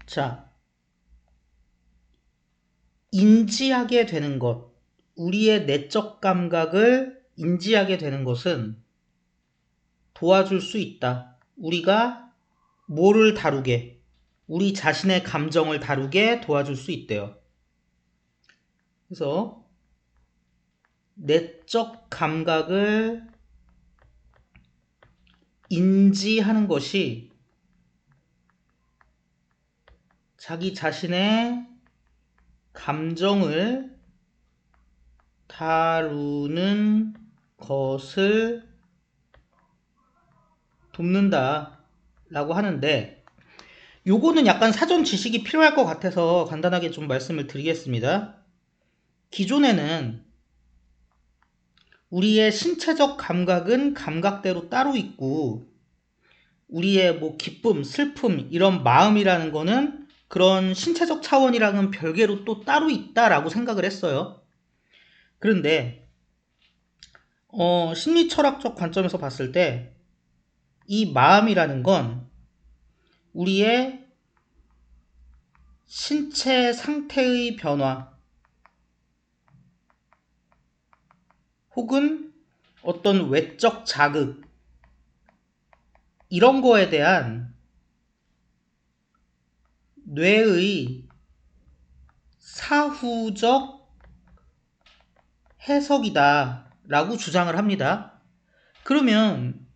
자, 인지하게 되는 것, 우리의 내적 감각을 인지하게 되는 것은 도와줄 수 있다. 우리가 뭐를 다루게, 우리 자신의 감정을 다루게 도와줄 수 있대요. 그래서 내적 감각을 인지하는 것이 자기 자신의 감정을 다루는 것을 돕는다 라고 하는데, 요거는 약간 사전 지식이 필요할 것 같아서 간단하게 좀 말씀을 드리겠습니다. 기존에는 우리의 신체적 감각은 감각대로 따로 있고, 우리의 뭐 기쁨, 슬픔, 이런 마음이라는 거는 그런 신체적 차원이랑은 별개로 또 따로 있다라고 생각을 했어요. 그런데 심리 철학적 관점에서 봤을 때 이 마음이라는 건 우리의 신체 상태의 변화 혹은 어떤 외적 자극, 이런 거에 대한 뇌의 사후적 해석이다 라고 주장을 합니다. 그러면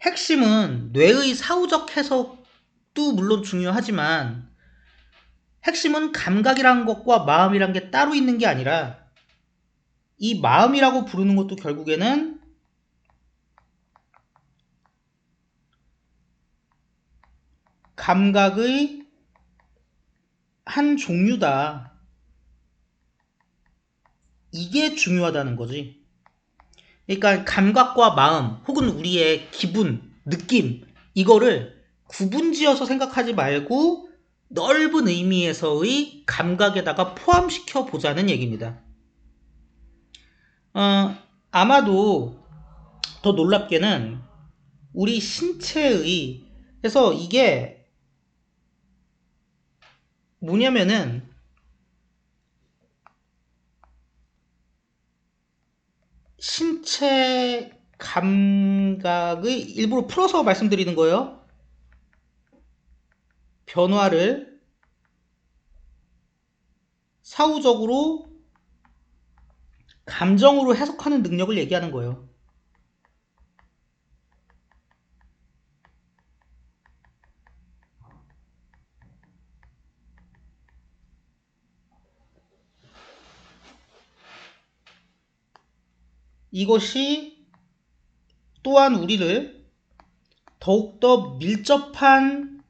핵심은 뇌의 사후적 해석도 물론 중요하지만, 핵심은 감각이란 것과 마음이란 게 따로 있는 게 아니라, 이 마음이라고 부르는 것도 결국에는 감각의 한 종류다. 이게 중요하다는 거지. 그러니까 감각과 마음 혹은 우리의 기분, 느낌, 이거를 구분지어서 생각하지 말고 넓은 의미에서의 감각에다가 포함시켜 보자는 얘기입니다. 아마도 더 놀랍게는 우리 신체의, 그래서 이게 뭐냐면은 신체 감각의 일부러 풀어서 말씀드리는 거예요. 변화를 사후적으로 감정으로 해석하는 능력을 얘기하는 거예요. 이것이 또한 우리를 더욱더 밀접한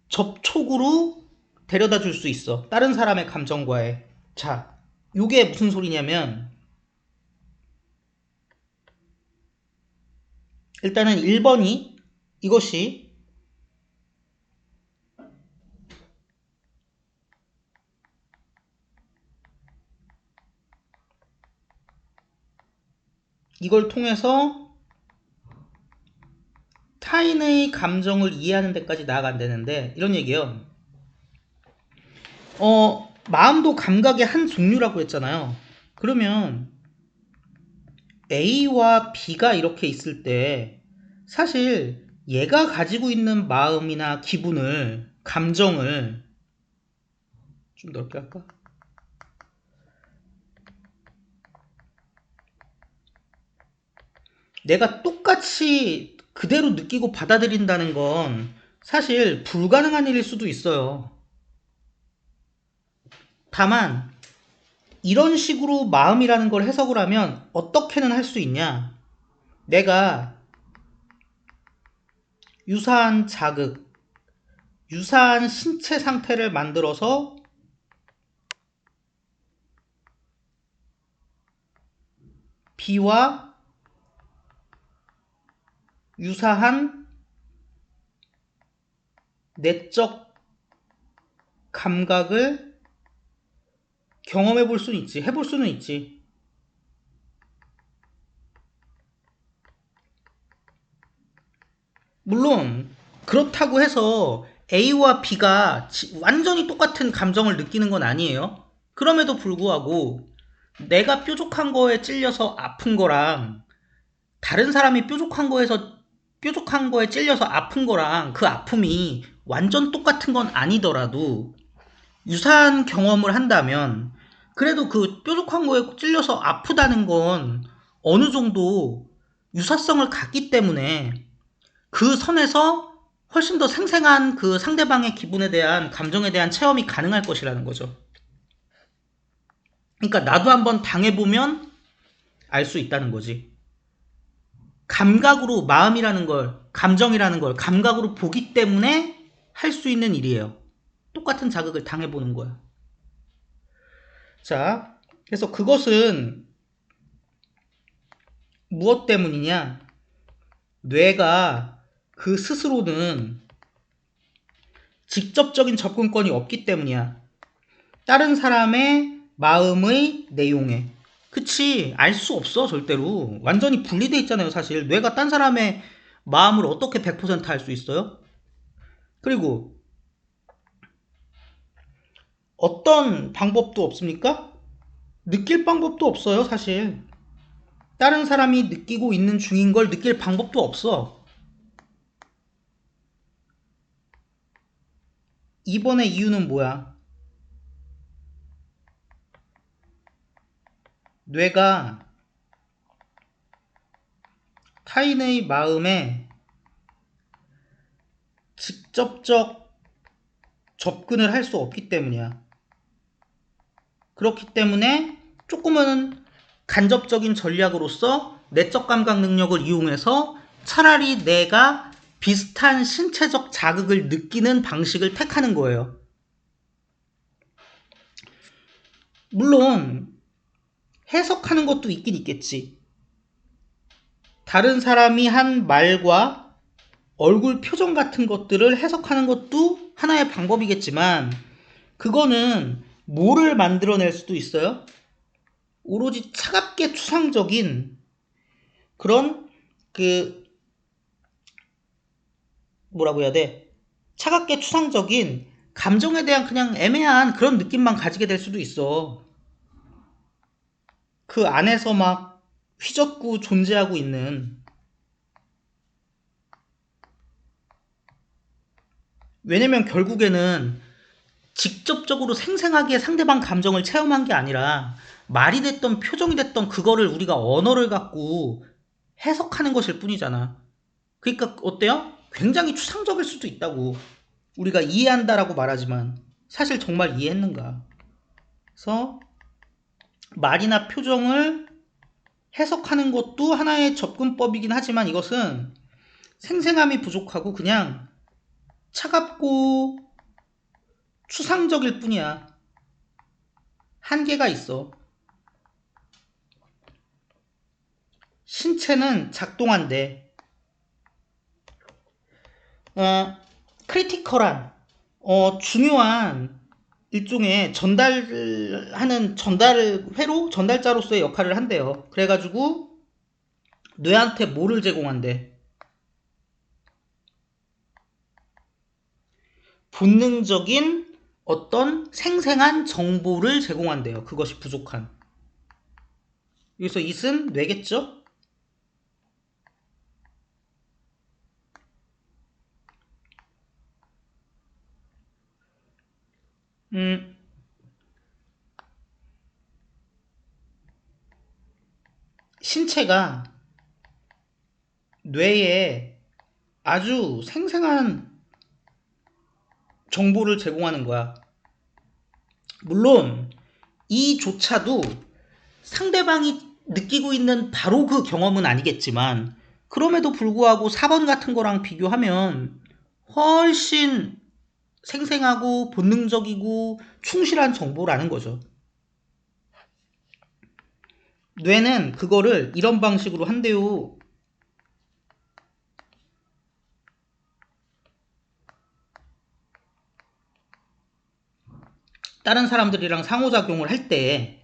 접촉으로 데려다 줄 수 있어. 다른 사람의 감정과의. 자, 요게 무슨 소리냐면, 일단은 1번이 이것이 이걸 통해서 타인의 감정을 이해하는 데까지 나아간다는데, 이런 얘기예요. 마음도 감각의 한 종류라고 했잖아요. 그러면 A와 B가 이렇게 있을 때 사실 얘가 가지고 있는 마음이나 기분을, 감정을 좀 넓게 할까? 내가 똑같이 그대로 느끼고 받아들인다는 건 사실 불가능한 일일 수도 있어요. 다만 이런 식으로 마음이라는 걸 해석을 하면 어떻게는 할 수 있냐? 내가 유사한 자극, 유사한 신체 상태를 만들어서 B와 유사한 내적 감각을 경험해 볼 수는 있지. 해볼 수는 있지. 물론 그렇다고 해서 A와 B가 완전히 똑같은 감정을 느끼는 건 아니에요. 그럼에도 불구하고 내가 뾰족한 거에 찔려서 아픈 거랑 다른 사람이 뾰족한 거에 찔려서 아픈 거랑 그 아픔이 완전 똑같은 건 아니더라도 유사한 경험을 한다면 그래도 그 뾰족한 거에 찔려서 아프다는 건 어느 정도 유사성을 갖기 때문에 그 선에서 훨씬 더 생생한 그 상대방의 기분에 대한 감정에 대한 체험이 가능할 것이라는 거죠. 그러니까 나도 한번 당해보면 알 수 있다는 거지. 감각으로 마음이라는 걸, 감정이라는 걸 감각으로 보기 때문에 할 수 있는 일이에요. 똑같은 자극을 당해보는 거야. 자, 그래서 그것은 무엇 때문이냐? 뇌가 그 스스로는 직접적인 접근권이 없기 때문이야. 다른 사람의 마음의 내용에. 그치, 알 수 없어, 절대로. 완전히 분리돼 있잖아요, 사실. 뇌가 딴 사람의 마음을 어떻게 100% 알 수 있어요? 그리고 어떤 방법도 없습니까? 느낄 방법도 없어요, 사실. 다른 사람이 느끼고 있는 중인 걸 느낄 방법도 없어. 이번의 이유는 뭐야? 뇌가 타인의 마음에 직접적 접근을 할 수 없기 때문이야. 그렇기 때문에 조금은 간접적인 전략으로서 내적 감각 능력을 이용해서 차라리 내가 비슷한 신체적 자극을 느끼는 방식을 택하는 거예요. 물론 해석하는 것도 있긴 있겠지. 다른 사람이 한 말과 얼굴 표정 같은 것들을 해석하는 것도 하나의 방법이겠지만 그거는 뭐를 만들어낼 수도 있어요? 오로지 차갑게 추상적인 그런 그 뭐라고 해야 돼? 차갑게 추상적인 감정에 대한 그냥 애매한 그런 느낌만 가지게 될 수도 있어. 그 안에서 막 휘젓고 존재하고 있는. 왜냐면 결국에는 직접적으로 생생하게 상대방 감정을 체험한 게 아니라 말이 됐던 표정이 됐던 그거를 우리가 언어를 갖고 해석하는 것일 뿐이잖아. 그러니까 어때요? 굉장히 추상적일 수도 있다고. 우리가 이해한다라고 말하지만 사실 정말 이해했는가? 그래서 말이나 표정을 해석하는 것도 하나의 접근법이긴 하지만 이것은 생생함이 부족하고 그냥 차갑고 추상적일 뿐이야. 한계가 있어. 신체는 작동한대. 크리티컬한, 중요한 일종의 전달자로서의 역할을 한대요. 그래가지고 뇌한테 뭐를 제공한대? 본능적인 어떤 생생한 정보를 제공한대요. 그것이 부족한. 여기서 it은 뇌겠죠? 음, 신체가 뇌에 아주 생생한 정보를 제공하는 거야. 물론 이조차도 상대방이 느끼고 있는 바로 그 경험은 아니겠지만 그럼에도 불구하고 4번 같은 거랑 비교하면 훨씬 생생하고 본능적이고 충실한 정보라는 거죠. 뇌는 그거를 이런 방식으로 한대요. 다른 사람들이랑 상호작용을 할 때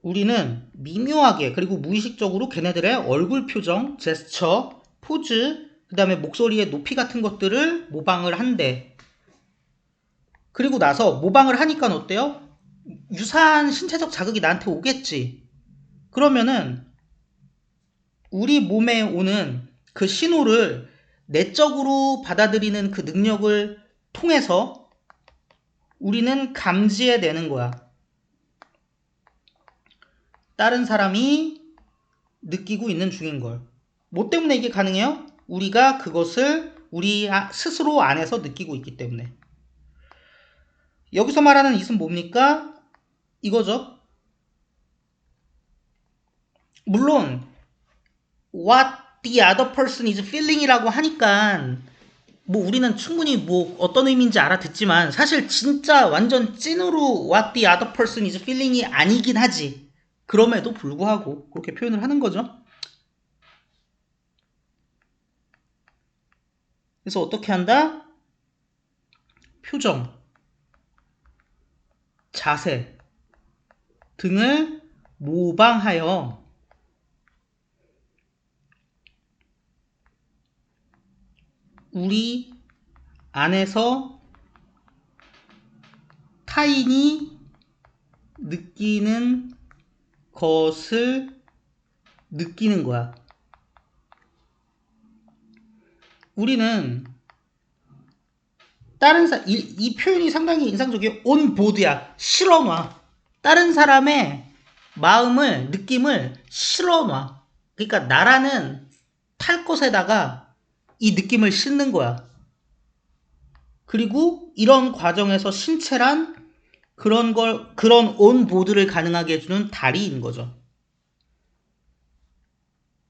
우리는 미묘하게 그리고 무의식적으로 걔네들의 얼굴 표정, 제스처, 포즈, 그 다음에 목소리의 높이 같은 것들을 모방을 한대. 그리고 나서 모방을 하니까 어때요? 유사한 신체적 자극이 나한테 오겠지. 그러면은 우리 몸에 오는 그 신호를 내적으로 받아들이는 그 능력을 통해서 우리는 감지해내는 거야. 다른 사람이 느끼고 있는 중인 걸. 뭐 때문에 이게 가능해요? 우리가 그것을 우리 스스로 안에서 느끼고 있기 때문에. 여기서 말하는 it은 뭡니까? 이거죠. 물론 what the other person is feeling이라고 하니까 뭐 우리는 충분히 뭐 어떤 의미인지 알아듣지만 사실 진짜 완전 찐으로 what the other person is feeling이 아니긴 하지. 그럼에도 불구하고 그렇게 표현을 하는 거죠. 그래서 어떻게 한다? 표정, 자세 등을 모방하여 우리 안에서 타인이 느끼는 것을 느끼는 거야. 우리는 다른 이 표현이 상당히 인상적이에요. on board야. 실어놔. 다른 사람의 마음을, 느낌을 실어놔. 그러니까 나라는 탈 것에다가 이 느낌을 싣는 거야. 그리고 이런 과정에서 신체란 그런 온보드를 가능하게 해주는 다리인 거죠.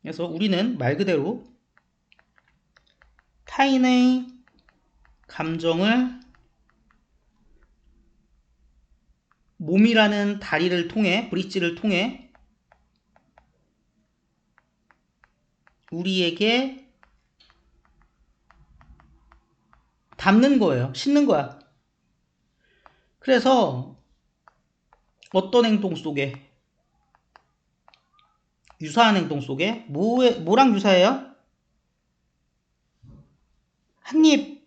그래서 우리는 말 그대로 타인의 감정을 몸이라는 다리를 통해, 브릿지를 통해 우리에게 담는 거예요. 싣는 거야. 그래서 어떤 행동 속에, 유사한 행동 속에 뭐랑 유사해요? 한 입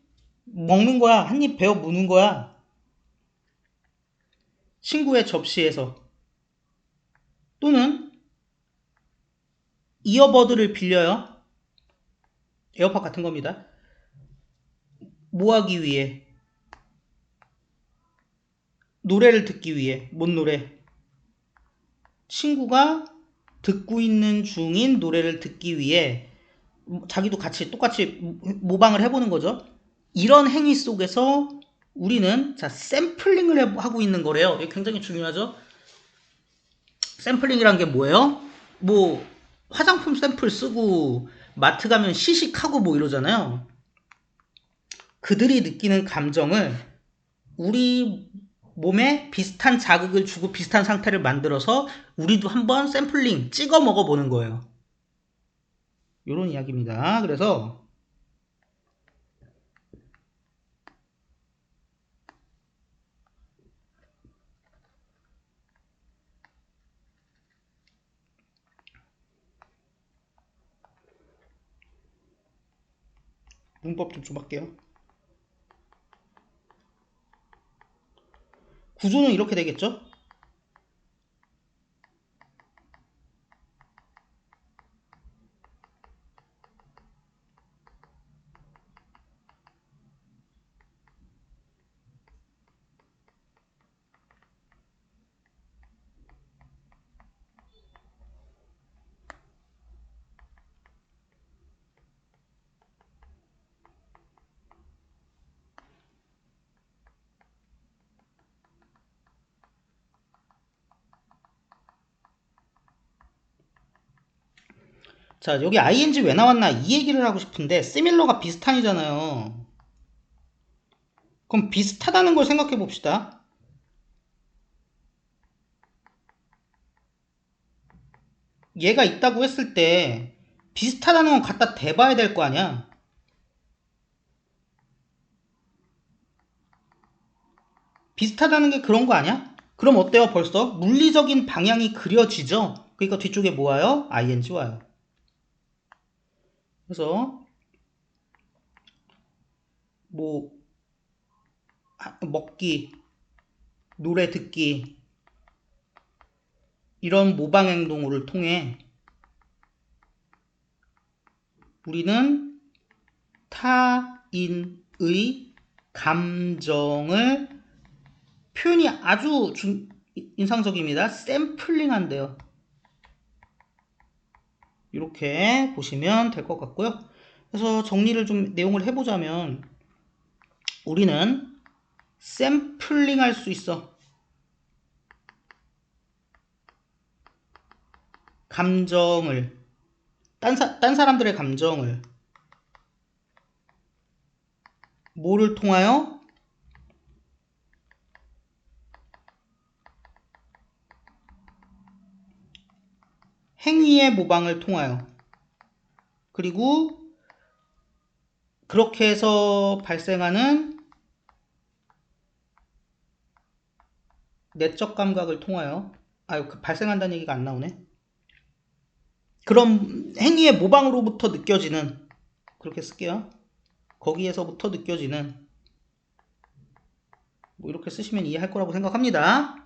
먹는 거야. 한 입 베어 무는 거야. 친구의 접시에서. 또는 이어버드를 빌려요. 에어팟 같은 겁니다. 뭐 하기 위해? 노래를 듣기 위해. 뭔 노래? 친구가 듣고 있는 중인 노래를 듣기 위해 자기도 같이 똑같이 모방을 해보는 거죠. 이런 행위 속에서 우리는 샘플링을 하고 있는 거래요. 이게 굉장히 중요하죠. 샘플링이란 게 뭐예요? 뭐 화장품 샘플 쓰고 마트 가면 시식하고 뭐 이러잖아요. 그들이 느끼는 감정을 우리 몸에 비슷한 자극을 주고 비슷한 상태를 만들어서 우리도 한번 샘플링 찍어 먹어보는 거예요. 이런 이야기입니다. 그래서 문법 좀 할게요. 구조는 이렇게 되겠죠? 자, 여기 ing 왜 나왔나 이 얘기를 하고 싶은데 similar가 비슷한이잖아요. 그럼 비슷하다는 걸 생각해 봅시다. 얘가 있다고 했을 때 비슷하다는 건 갖다 대봐야 될 거 아니야. 비슷하다는 게 그런 거 아니야? 그럼 어때요? 벌써 물리적인 방향이 그려지죠? 그러니까 뒤쪽에 뭐 와요? ing 와요. 그래서 뭐 먹기, 노래 듣기 이런 모방 행동을 통해 우리는 타인의 감정을 표현이 아주 인상적입니다. 샘플링한대요. 이렇게 보시면 될 것 같고요. 그래서 정리를 좀 내용을 해보자면 우리는 샘플링 할 수 있어. 감정을 딴 사람들의 감정을 뭐를 통하여? 행위의 모방을 통하여. 그리고 그렇게 해서 발생하는 내적 감각을 통하여 발생한다는 얘기가 안 나오네. 그럼 행위의 모방으로부터 느껴지는 그렇게 쓸게요. 거기에서부터 느껴지는 뭐 이렇게 쓰시면 이해할 거라고 생각합니다.